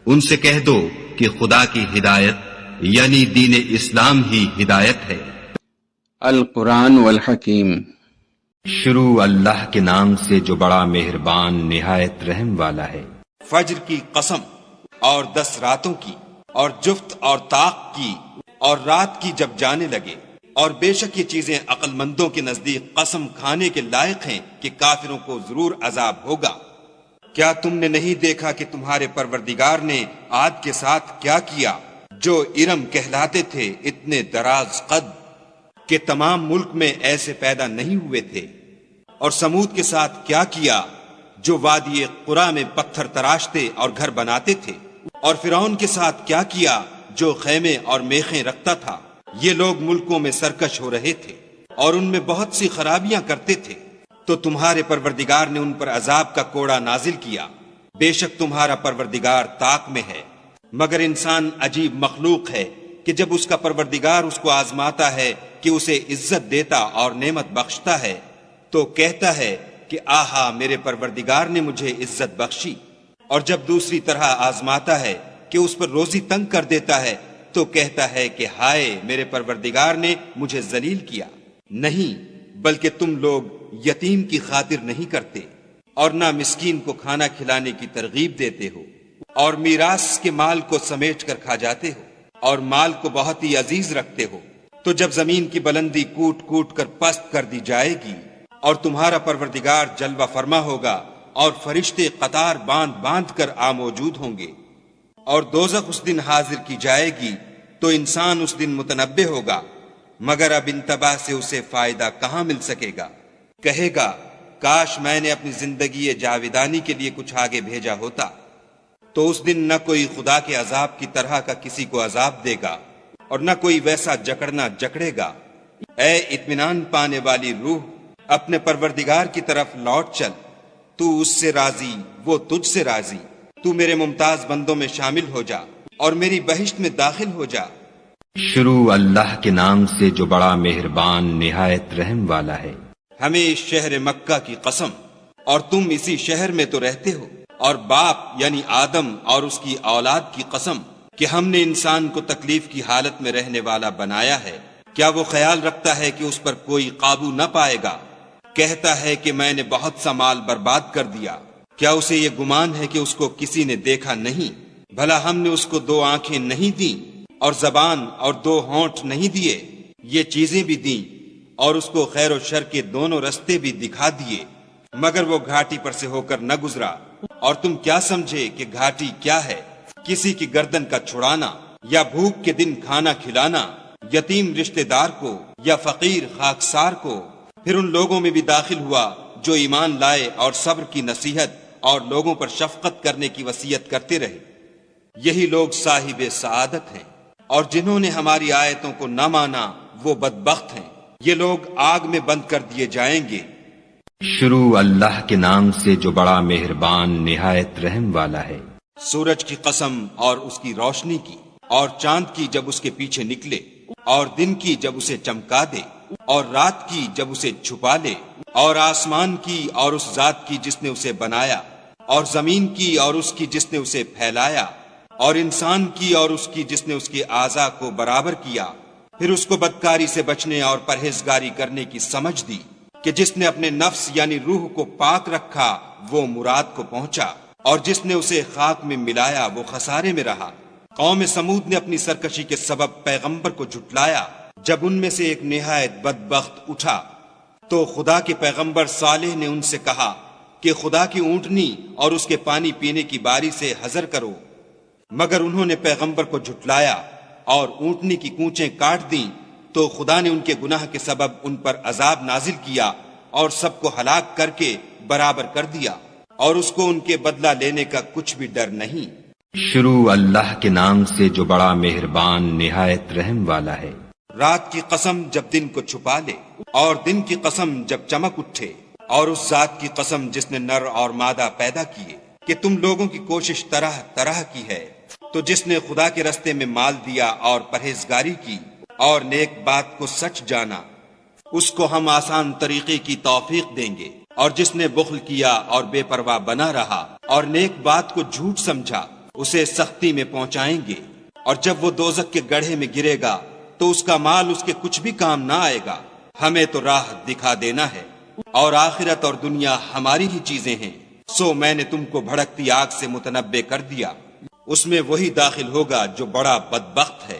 ان سے کہہ دو کہ خدا کی ہدایت یعنی دین اسلام ہی ہدایت ہے۔ القرآن والحکیم۔ شروع اللہ کے نام سے جو بڑا مہربان نہایت رحم والا ہے۔ فجر کی قسم اور 10 راتوں کی اور جفت اور طاق کی اور رات کی جب جانے لگے، اور بے شک یہ چیزیں عقل مندوں کے نزدیک قسم کھانے کے لائق ہیں کہ کافروں کو ضرور عذاب ہوگا۔ کیا تم نے نہیں دیکھا کہ تمہارے پروردگار نے عاد کے ساتھ کیا کیا، جو ارم کہلاتے تھے اتنے دراز قد کہ تمام ملک میں ایسے پیدا نہیں ہوئے تھے، اور سمود کے ساتھ کیا کیا جو وادی قرا میں پتھر تراشتے اور گھر بناتے تھے، اور فرعون کے ساتھ کیا کیا جو خیمے اور میخیں رکھتا تھا۔ یہ لوگ ملکوں میں سرکش ہو رہے تھے اور ان میں بہت سی خرابیاں کرتے تھے، تو تمہارے پروردگار نے ان پر عذاب کا کوڑا نازل کیا۔ بے شک تمہارا پروردگار طاق میں ہے، مگر انسان عجیب مخلوق ہے کہ جب اس کا پروردگار اس کو آزماتا ہے کہ اسے عزت دیتا اور نعمت بخشتا ہے تو کہتا ہے کہ آہا میرے پروردگار نے مجھے عزت بخشی، اور جب دوسری طرح آزماتا ہے کہ اس پر روزی تنگ کر دیتا ہے تو کہتا ہے کہ ہائے میرے پروردگار نے مجھے ذلیل کیا۔ نہیں، بلکہ تم لوگ یتیم کی خاطر نہیں کرتے اور نہ مسکین کو کھانا کھلانے کی ترغیب دیتے ہو، اور میراث کے مال کو سمیٹ کر کھا جاتے ہو اور مال کو بہت ہی عزیز رکھتے ہو۔ تو جب زمین کی بلندی کوٹ کوٹ کر پست کر دی جائے گی اور تمہارا پروردگار جلوہ فرما ہوگا اور فرشتے قطار باندھ باندھ کر موجود ہوں گے، اور دوزخ اس دن حاضر کی جائے گی، تو انسان اس دن متنبہ ہوگا، مگر اب انتباہ سے اسے فائدہ کہاں مل سکے گا۔ کہے گا کاش میں نے اپنی زندگی جاویدانی کے لیے کچھ آگے بھیجا ہوتا، تو اس دن نہ کوئی خدا کے عذاب کی طرح کا کسی کو عذاب دے گا اور نہ کوئی ویسا جکڑنا جکڑے گا۔ اے اطمینان پانے والی روح، اپنے پروردگار کی طرف لوٹ چل، تو اس سے راضی وہ تجھ سے راضی، تو میرے ممتاز بندوں میں شامل ہو جا اور میری بہشت میں داخل ہو جا۔ شروع اللہ کے نام سے جو بڑا مہربان نہایت رحم والا ہے۔ ہمیں اس شہر مکہ کی قسم، اور تم اسی شہر میں تو رہتے ہو، اور باپ یعنی آدم اور اس کی اولاد کی قسم کہ ہم نے انسان کو تکلیف کی حالت میں رہنے والا بنایا ہے۔ کیا وہ خیال رکھتا ہے کہ اس پر کوئی قابو نہ پائے گا؟ کہتا ہے کہ میں نے بہت سا مال برباد کر دیا۔ کیا اسے یہ گمان ہے کہ اس کو کسی نے دیکھا نہیں؟ بھلا ہم نے اس کو 2 آنکھیں نہیں دیں اور زبان اور 2 ہونٹ نہیں دیے؟ یہ چیزیں بھی دیں اور اس کو خیر و شر کے دونوں رستے بھی دکھا دیے، مگر وہ گھاٹی پر سے ہو کر نہ گزرا۔ اور تم کیا سمجھے کہ گھاٹی کیا ہے؟ کسی کی گردن کا چھڑانا، یا بھوک کے دن کھانا کھلانا، یتیم رشتہ دار کو یا فقیر خاکسار کو۔ پھر ان لوگوں میں بھی داخل ہوا جو ایمان لائے اور صبر کی نصیحت اور لوگوں پر شفقت کرنے کی وصیت کرتے رہے۔ یہی لوگ صاحب سعادت ہیں، اور جنہوں نے ہماری آیتوں کو نہ مانا وہ بدبخت ہیں۔ یہ لوگ آگ میں بند کر دیے جائیں گے۔ شروع اللہ کے نام سے جو بڑا مہربان نہایت رحم والا ہے۔ سورج کی قسم اور اس کی روشنی کی، اور چاند کی جب اس کے پیچھے نکلے، اور دن کی جب اسے چمکا دے، اور رات کی جب اسے چھپا لے، اور آسمان کی اور اس ذات کی جس نے اسے بنایا، اور زمین کی اور اس کی جس نے اسے پھیلایا، اور انسان کی اور اس کی جس نے اس کے اعضاء کو برابر کیا۔ پھر اس کو بدکاری سے بچنے اور پرہیزگاری کرنے کی سمجھ دی کہ جس نے اپنے نفس یعنی روح کو پاک رکھا وہ مراد کو پہنچا، اور جس نے اسے خاک میں ملایا وہ خسارے میں رہا۔ قوم سمود نے اپنی سرکشی کے سبب پیغمبر کو جھٹلایا۔ جب ان میں سے ایک نہایت بدبخت اٹھا تو خدا کے پیغمبر صالح نے ان سے کہا کہ خدا کی اونٹنی اور اس کے پانی پینے کی باری سے حذر کرو، مگر انہوں نے پیغمبر کو جھٹلایا اور اونٹنی کی کونچیں کاٹ دیں، تو خدا نے ان کے گناہ کے سبب ان پر عذاب نازل کیا اور سب کو ہلاک کر کے برابر کر دیا، اور اس کو ان کے بدلہ لینے کا کچھ بھی ڈر نہیں۔ شروع اللہ کے نام سے جو بڑا مہربان نہایت رحم والا ہے۔ رات کی قسم جب دن کو چھپا لے، اور دن کی قسم جب چمک اٹھے، اور اس ذات کی قسم جس نے نر اور مادہ پیدا کیے کہ تم لوگوں کی کوشش طرح طرح کی ہے، تو جس نے خدا کے رستے میں مال دیا اور پرہیزگاری کی اور نیک بات کو سچ جانا، اس کو ہم آسان طریقے کی توفیق دیں گے۔ اور جس نے بخل کیا اور بے پرواہ بنا رہا اور نیک بات کو جھوٹ سمجھا، اسے سختی میں پہنچائیں گے، اور جب وہ دوزخ کے گڑھے میں گرے گا تو اس کا مال اس کے کچھ بھی کام نہ آئے گا۔ ہمیں تو راہ دکھا دینا ہے، اور آخرت اور دنیا ہماری ہی چیزیں ہیں، سو میں نے تم کو بھڑکتی آگ سے متنبع کر دیا، اس میں وہی داخل ہوگا جو بڑا بدبخت ہے،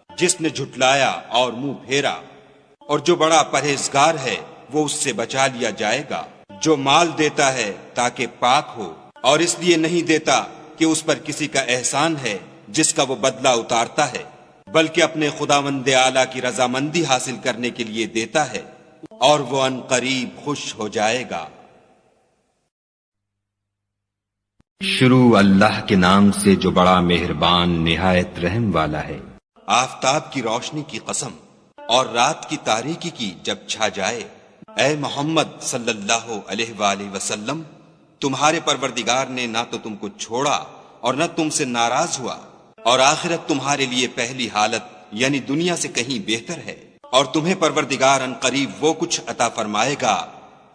جس نے جھٹلایا اور منہ پھیرا، اور جو بڑا پرہیزگار ہے وہ اس سے بچا لیا جائے گا۔ جو مال دیتا ہے تاکہ پاک ہو، اور اس لیے نہیں دیتا کہ اس پر کسی کا احسان ہے جس کا وہ بدلہ اتارتا ہے، بلکہ اپنے خداوند اعلیٰ کی رضامندی حاصل کرنے کے لیے دیتا ہے، اور وہ ان قریب خوش ہو جائے گا۔ شروع اللہ کے نام سے جو بڑا مہربان نہایت رحم والا ہے۔ آفتاب کی روشنی کی قسم اور رات کی تاریکی کی جب چھا جائے، اے محمد صلی اللہ علیہ وآلہ وسلم، تمہارے پروردگار نے نہ تو تم کو چھوڑا اور نہ تم سے ناراض ہوا، اور آخرت تمہارے لیے پہلی حالت یعنی دنیا سے کہیں بہتر ہے، اور تمہیں پروردگار ان قریب وہ کچھ عطا فرمائے گا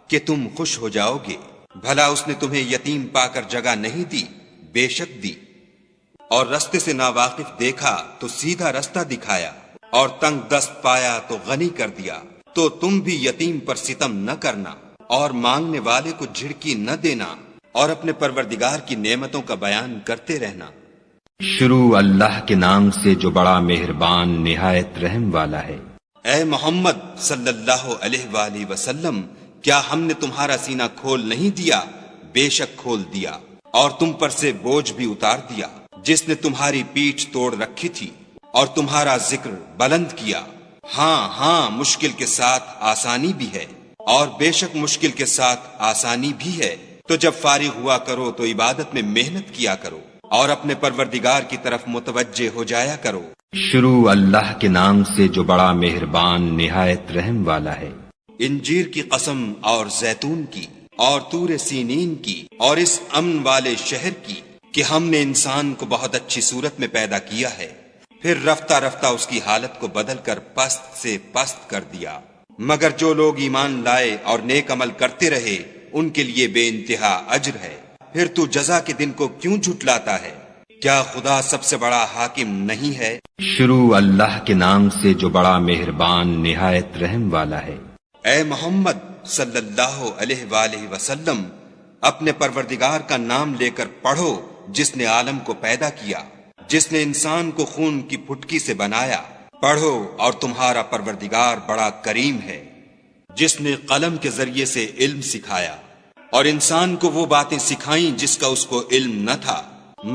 کہ تم خوش ہو جاؤ گے۔ بھلا اس نے تمہیں یتیم پا کر جگہ نہیں دی؟ بے شک دی، اور رستے سے ناواقف دیکھا تو سیدھا رستہ دکھایا، اور تنگ دست پایا تو غنی کر دیا۔ تو تم بھی یتیم پر ستم نہ کرنا، اور مانگنے والے کو جھڑکی نہ دینا، اور اپنے پروردگار کی نعمتوں کا بیان کرتے رہنا۔ شروع اللہ کے نام سے جو بڑا مہربان نہایت رحم والا ہے۔ اے محمد صلی اللہ علیہ وآلہ وسلم، کیا ہم نے تمہارا سینہ کھول نہیں دیا؟ بے شک کھول دیا، اور تم پر سے بوجھ بھی اتار دیا، جس نے تمہاری پیٹھ توڑ رکھی تھی، اور تمہارا ذکر بلند کیا۔ ہاں ہاں، مشکل کے ساتھ آسانی بھی ہے، اور بے شک مشکل کے ساتھ آسانی بھی ہے۔ تو جب فارغ ہوا کرو تو عبادت میں محنت کیا کرو، اور اپنے پروردگار کی طرف متوجہ ہو جایا کرو۔ شروع اللہ کے نام سے جو بڑا مہربان نہایت رحم والا ہے۔ انجیر کی قسم اور زیتون کی، اور طور سینین کی، اور اس امن والے شہر کی کہ ہم نے انسان کو بہت اچھی صورت میں پیدا کیا ہے، پھر رفتہ رفتہ اس کی حالت کو بدل کر پست سے پست کر دیا۔ مگر جو لوگ ایمان لائے اور نیک عمل کرتے رہے ان کے لیے بے انتہا اجر ہے۔ پھر تو جزا کے دن کو کیوں جھٹلاتا ہے؟ کیا خدا سب سے بڑا حاکم نہیں ہے؟ شروع اللہ کے نام سے جو بڑا مہربان نہایت رحم والا ہے۔ اے محمد صلی اللہ علیہ وآلہ وسلم، اپنے پروردگار کا نام لے کر پڑھو جس نے عالم کو پیدا کیا، جس نے انسان کو خون کی پھٹکی سے بنایا۔ پڑھو، اور تمہارا پروردگار بڑا کریم ہے، جس نے قلم کے ذریعے سے علم سکھایا، اور انسان کو وہ باتیں سکھائیں جس کا اس کو علم نہ تھا،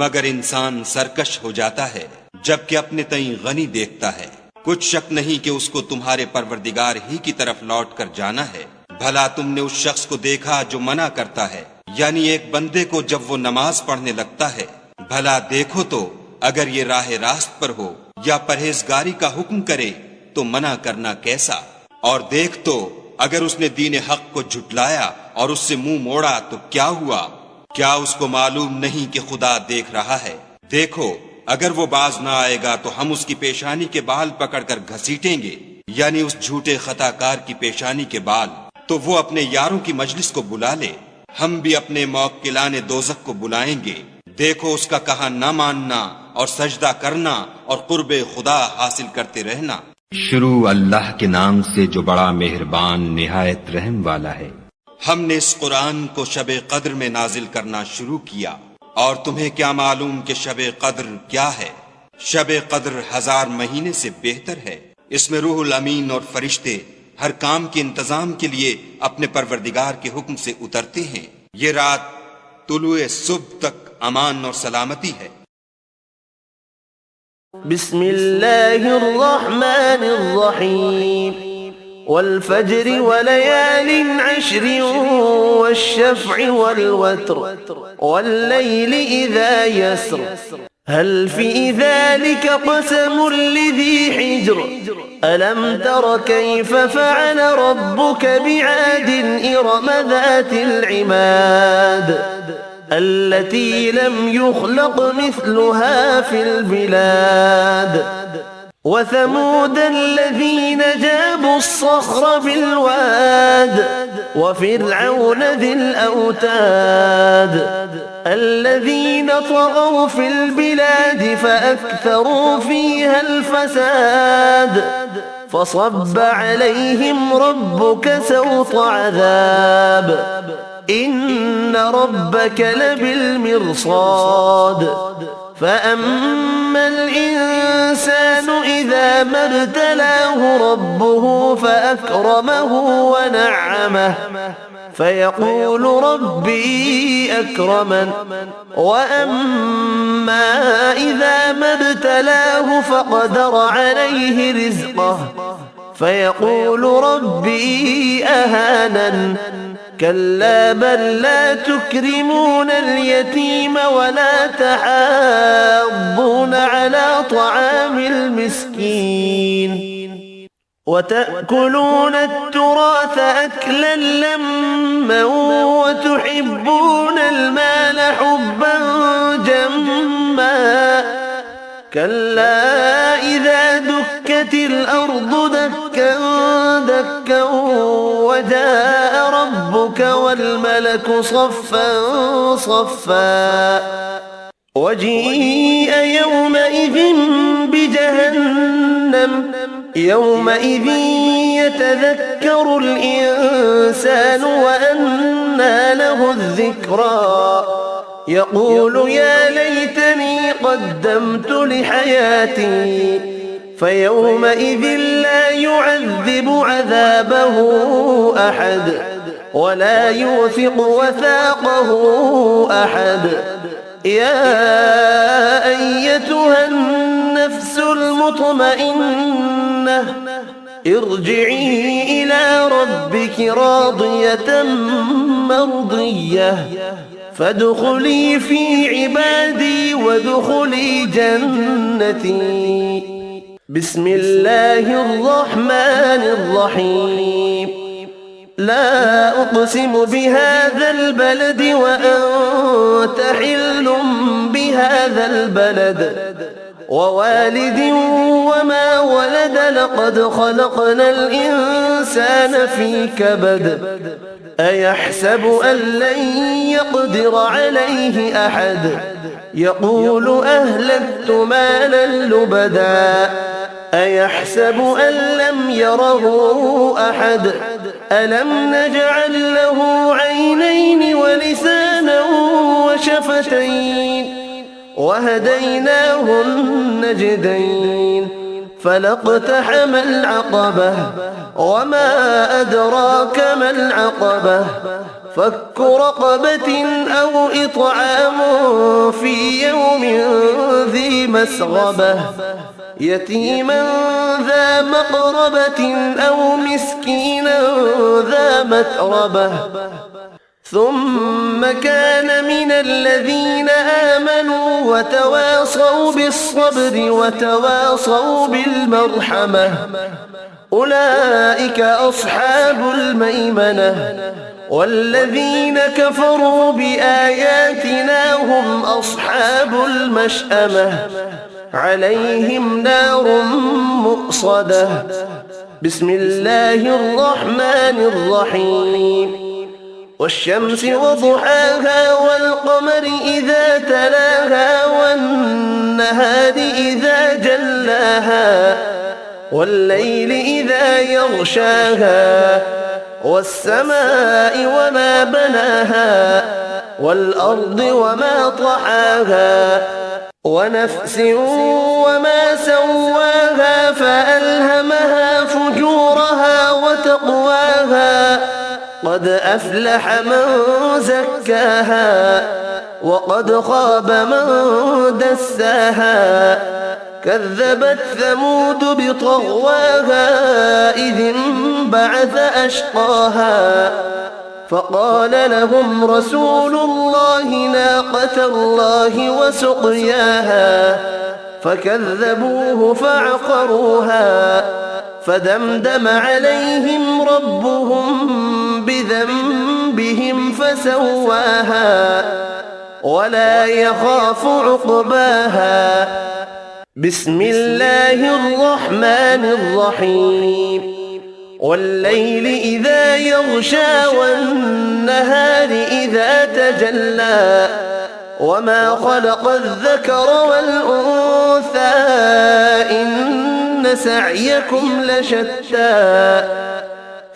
مگر انسان سرکش ہو جاتا ہے جبکہ اپنے تئیں غنی دیکھتا ہے۔ کچھ شک نہیں کہ اس کو تمہارے پروردگار ہی کی طرف لوٹ کر جانا ہے۔ بھلا تم نے اس شخص کو دیکھا جو منع کرتا ہے، یعنی ایک بندے کو جب وہ نماز پڑھنے لگتا ہے؟ بھلا دیکھو تو اگر یہ راہ راست پر ہو یا پرہیزگاری کا حکم کرے تو منع کرنا کیسا؟ اور دیکھ تو اگر اس نے دین حق کو جھٹلایا اور اس سے منہ موڑا تو کیا ہوا؟ کیا اس کو معلوم نہیں کہ خدا دیکھ رہا ہے؟ دیکھو، اگر وہ باز نہ آئے گا تو ہم اس کی پیشانی کے بال پکڑ کر گھسیٹیں گے، یعنی اس جھوٹے خطا کار کی پیشانی کے بال۔ تو وہ اپنے یاروں کی مجلس کو بلا لے، ہم بھی اپنے موکلان دوزخ کو بلائیں گے۔ دیکھو اس کا کہا نہ ماننا اور سجدہ کرنا اور قرب خدا حاصل کرتے رہنا۔ شروع اللہ کے نام سے جو بڑا مہربان نہایت رحم والا ہے۔ ہم نے اس قرآن کو شب قدر میں نازل کرنا شروع کیا، اور تمہیں کیا معلوم کہ شب قدر کیا ہے؟ شب قدر 1000 مہینے سے بہتر ہے۔ اس میں روح الامین اور فرشتے ہر کام کے انتظام کے لیے اپنے پروردگار کے حکم سے اترتے ہیں۔ یہ رات طلوع صبح تک امان اور سلامتی ہے۔ بسم اللہ الرحمن الرحیم والفجر وليال عشر والشفع والوتر والليل إذا يسر هل في ذلك قسم لذي حجر ألم تر كيف فعل ربك بعاد إرم ذات العماد التي لم يخلق مثلها في البلاد وثمود الذين جابوا الصخر بالواد وفرعون ذي الأوتاد الذين طغوا في البلاد فأكثروا فيها الفساد فصب عليهم ربك سوط عذاب إن ربك لبالمرصاد فأما الإنسان إذا ما ابتلاه ربه فأكرمه ونعمه فيقول ربي أكرمن وأما إذا ما ابتلاه فقدر عليه رزقه فيقول ربي أهانن كلا بل لا تكرمون اليتيم ولا تحاضون على طعام المسكين وتأكلون التراث أكلا لما وتحبون المال حبا جما كلا إذا دكت الأرض دكا دكا وجاء ربك والملك صفا صفا وجيء يومئذ بجهنم يومئذ يتذكر الإنسان وأنى له الذكرى يقول يا ليتني قدمت لحياتي فيومئذ لا يعذب عذابه أحد ولا يوثق وثاقه أحد يا أيتها النفس المطمئنة ارجعي إلى ربك راضية مرضية فادخلي في عبادي وادخلي جنتي بسم الله الرحمن الرحيم لا أقسم بهذا البلد وأنت حل بهذا البلد ووالد وما ولد لقد خلقنا الإنسان في كبد أيحسب أن لن يقدر عليه أحد يقول أهلكت مالا لبدا أيحسب أن لم يره أحد ألم نجعل له عينين ولسانا وشفتين وهديناه النجدين فلاقتحم العقبة وما أدراك ما العقبة فك رقبة أو إطعام في يوم ذي مسغبة يتيما ذا مقربة أو مسكينا ذا متربة ثم كان من الذين آمنوا وتواصوا بالصبر وتواصوا بالمرحمة أولئك أصحاب الميمنة والذين كفروا بآياتنا هم أصحاب المشأمة عليهم نار مؤصدة بسم الله الرحمن الرحيم والشمس وضحاها والقمر إذا تلاها والنهار إذا جلاها والليل إذا يغشاها والسماء وما بناها والأرض وما طحاها ونفس وما سواها فألهمها فجورها وتقواها قد أفلح من زكاها وقد خاب من دساها كذبت ثمود بطغواها إذ انبعث أشقاها فقال لهم رسول الله ناقة الله وسقياها فكذبوه فعقروها فدمدم عليهم ربهم بذنبهم فسواها ولا يخاف عقباها بسم الله الرحمن الرحيم والليل إذا يغشى والنهار إذا تجلى وما خلق الذكر والأنثى إن سعيكم لشتى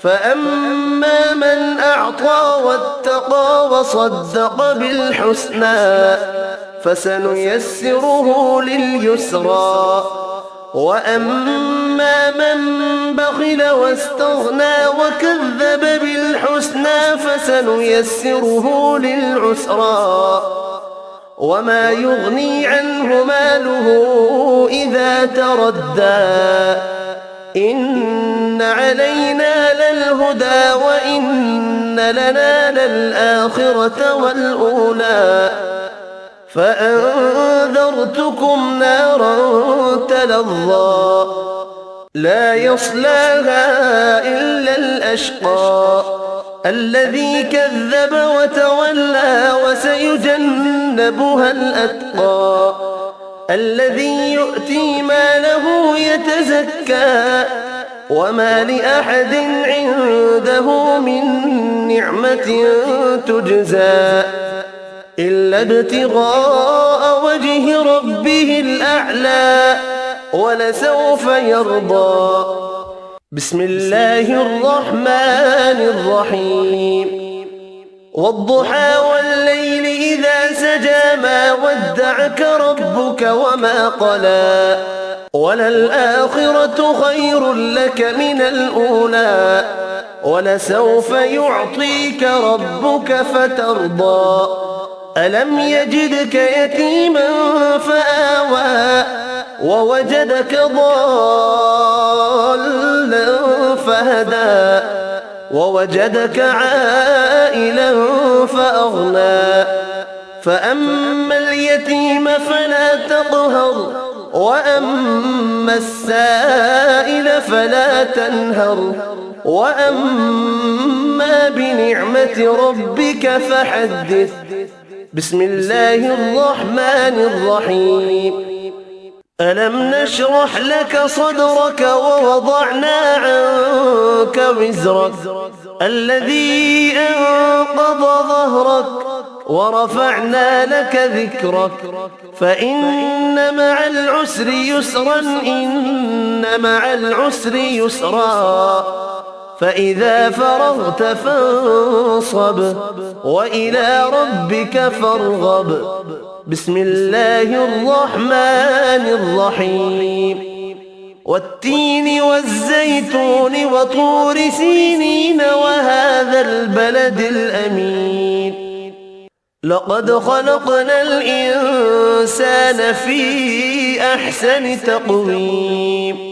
فأما من أعطى واتقى وصدق بالحسنى فسنيسره لليسرى وأما من بخل واستغنى وكذب بالحسنى فسنيسره للعسرى وما يغني عنه ماله إذا تردى إن علينا للهدى وإن لنا للآخرة والأولى فأنذرتكم نارا تلظى لا يصلاها إلا الأشقى الذي كذب وتولى وسيجنبها الأتقى الذي يؤتي ماله يتزكى وما لأحد عنده من نعمة تجزى إلا ابتغاء وجه ربه الأعلى ولسوف يرضى بسم الله الرحمن الرحيم والضحى والليل إذا سجى ما ودعك ربك وما قلى وللآخرة خير لك من الأولى ولسوف يعطيك ربك فترضى ألم يجدك يتيما فآوى ووجدك ضالا فهدى ووجدك عائلا فأغنى فأما اليتيم فلا تقهر وأما السائل فلا تنهر وأما بنعمة ربك فحدث بسم الله الرحمن الرحيم ألم نشرح لك صدرك ووضعنا عنك وزرك الذي أنقض ظهرك ورفعنا لك ذكرك فإن مع العسر يسرا إن مع العسر يسرا فإذا فرغت فانصب وإلى ربك فارغب بسم الله الرحمن الرحيم والتين والزيتون وطور سينين وهذا البلد الأمين لقد خلقنا الإنسان في أحسن تقويم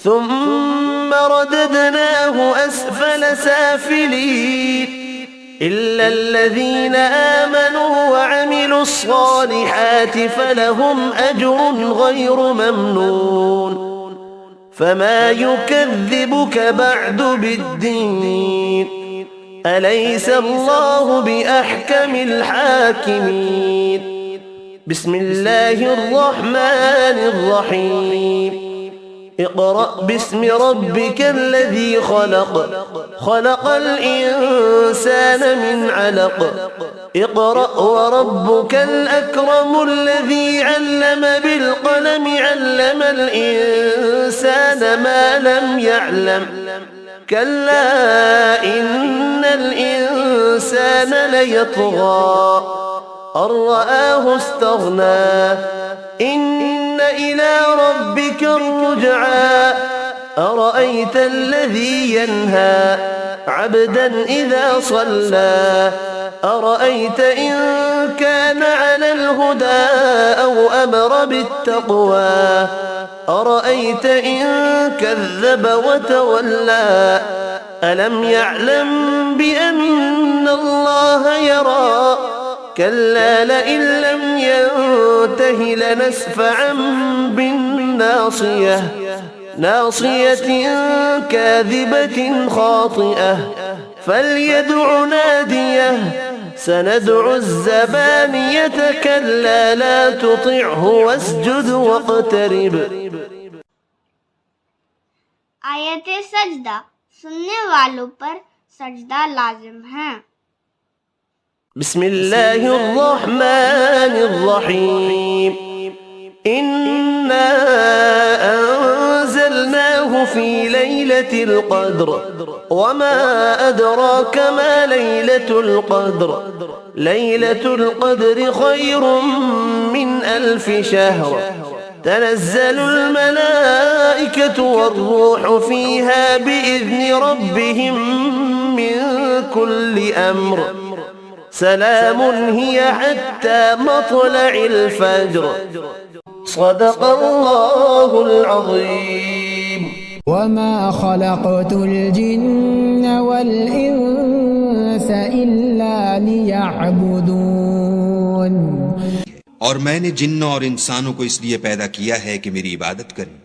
ثم رددناه أسفل سافلين إلا الذين آمنوا وعملوا الصالحات فلهم أجر غير ممنون فما يكذبك بعد بالدين أليس الله بأحكم الحاكمين بسم الله الرحمن الرحيم اقرأ باسم ربك الذي خلق خلق الإنسان من علق اقرأ وربك الأكرم الذي علم بالقلم علم الإنسان ما لم يعلم كلا إن الإنسان ليطغى أن رآه استغنى إن إلى ربك الرجعى أرأيت الذي ينهى عبدا إذا صلى أرأيت إن كان على الهدى أو أمر بالتقوى أرأيت إن كذب وتولى ألم يعلم بأن الله يرى كلا لئن لم ينته لنسفعا بالناصية ناصية كاذبة خاطئة فليدع ناديه سندع الزبانية كلا لا تطعه واسجد واقترب. आयत सजदा सुनने वालों पर सजदा लाजिम है। بسم الله الرحمن الرحيم. إنا أنزلناه في ليلة القدر وما أدراك ما ليلة القدر. ليلة القدر خير من 1000 شهر. تنزل الملائكة والروح فيها بإذن ربهم من كل أمر. سلام هي حتى مطلع الفجر. صدق الله العظيم. وما خلقت الجن والإنس إلا ليعبدون. और मैंने जिन्नों और इंसानों को इसलिए पैदा किया है कि मेरी इबादत करें।